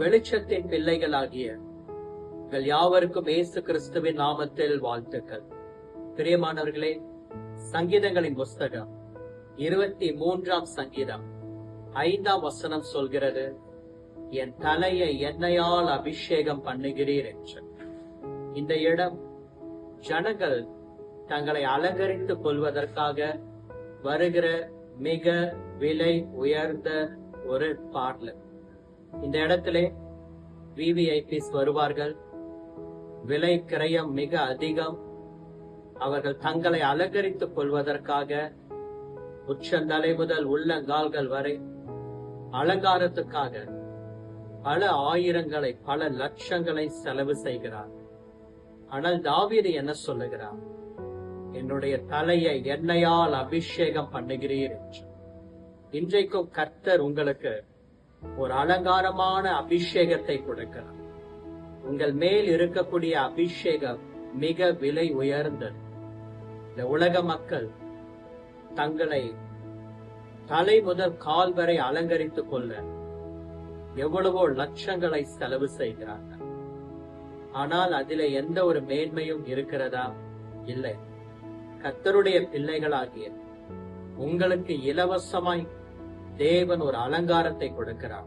வெளிச்சத்தின் பிள்ளைகளாகிய உங்கள் யாவருக்கும் இயேசு கிறிஸ்துவின் நாமத்தில் வாழ்த்துக்கள். பிரியமானவர்களே, சங்கீதங்களின் புஸ்தகம் 23ஆம் சங்கீதம் 5ஆம் வசனம் சொல்கிறது, என் தலையை எண்ணெயால் அபிஷேகம் பண்ணுகிறீர் என்று. இந்த இடம் ஜனங்கள் தங்களை அலங்கரித்துக் கொள்வதற்காக வருகிற மிக விலை உயர்ந்த ஒரு பார்லர். இந்த இடத்திலே விவிஐபிஸ் வருவார்கள். விலை கிரயம் மிக அதிகம். அவர்கள் தங்களை அலங்கரித்துக் கொள்வதற்காக உச்சந்தலை முதல் உள்ளங்கால்கள் வரை அலங்காரத்துக்காக பல ஆயிரங்களை பல லட்சங்களை செலவு செய்கிறார். ஆனால் தாவீது என்ன சொல்லுகிறார்? என்னுடைய தலையை எண்ணெயால் அபிஷேகம் பண்ணுகிறீர் என்று. இன்றைக்கும் கர்த்தர் உங்களுக்கு ஒரு அலங்காரமான அபிஷேகத்தை கொடுக்கிறார். உங்கள் மேல் இருக்கக்கூடிய அபிஷேகம் மிக விலை உயர்ந்தது. இந்த உலக மக்கள் தங்களை தலை முதல் கால் வரை அலங்கரித்துக் கொள்ள எவ்வளவோ லட்சங்களை செலவு செய்கிறார்கள். ஆனால் அதிலே எந்த ஒரு மேன்மையும் இருக்கிறதா? இல்லை. கர்த்தருடைய பிள்ளைகளாகிய உங்களுக்கு இலவசமாய் தேவன் ஒரு அலங்காரத்தை கொடுக்கிறார்.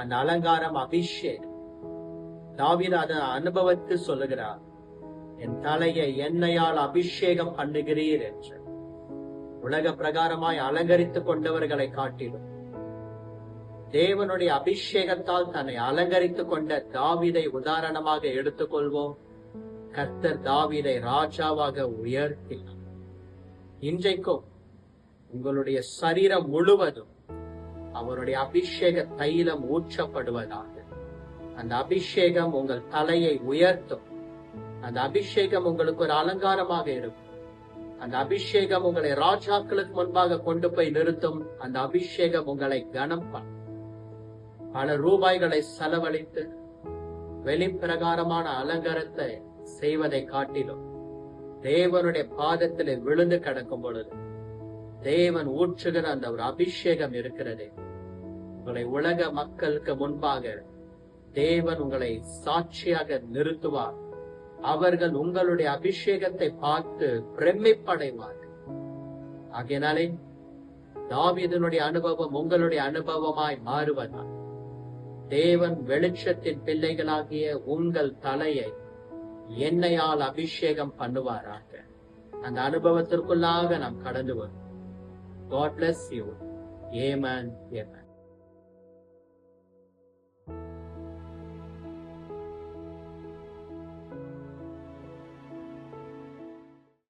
அந்த அலங்காரம் அபிஷேகம். தாவீது அதை அனுபவித்து சொல்லுகிறார், என் தலையை எண்ணெயால் அபிஷேகம் பண்ணுகிறீர் என்று. உலக பிரகாரமாய் அலங்கரித்துக் கொண்டவர்களை காட்டிலும் தேவனுடைய அபிஷேகத்தால் தன்னை அலங்கரித்துக் கொண்ட தாவீதை உதாரணமாக எடுத்துக்கொள்வோம். கர்த்தர் தாவீதை ராஜாவாக உயர்த்தினார். இன்றைக்கும் உங்களுடைய சரீரம் முழுவதும் அவருடைய அபிஷேக தைலம் ஊற்றப்படுவதாக. அந்த அபிஷேகம் உங்கள் தலையை உயர்த்தும். அந்த அபிஷேகம் உங்களுக்கு ஒரு அலங்காரமாக இருக்கும். அந்த அபிஷேகம் உங்களை ராஜாக்களுக்கு முன்பாக கொண்டு போய் நிறுத்தும். அந்த அபிஷேகம் உங்களை கனம் பண்ணும். பல ரூபாய்களை செலவழித்து வெளிப்பிரகாரமான அலங்காரத்தை செய்வதை காட்டிலும் தேவனுடைய பாதத்திலே விழுந்து கிடக்கும் பொழுது தேவன் ஊற்றுகிற அந்த ஒரு அபிஷேகம் இருக்கிறதே, உங்களை உலக மக்களுக்கு முன்பாக தேவன் உங்களை சாட்சியாக நிறுத்துவார். அவர்கள் உங்களுடைய அபிஷேகத்தை பார்த்து பிரமிப்படைவார்கள். ஆகையினாலே தாவீதுனுடைய அனுபவம் உங்களுடைய அனுபவமாய் மாறுவதால் தேவன் வெளிச்சத்தின் பிள்ளைகளாகிய உங்கள் தலையை எண்ணெயால் அபிஷேகம் பண்ணுவாராக. அந்த அனுபவத்திற்குள்ளாக நாம் கடந்து வரும். God bless you. Amen. Amen.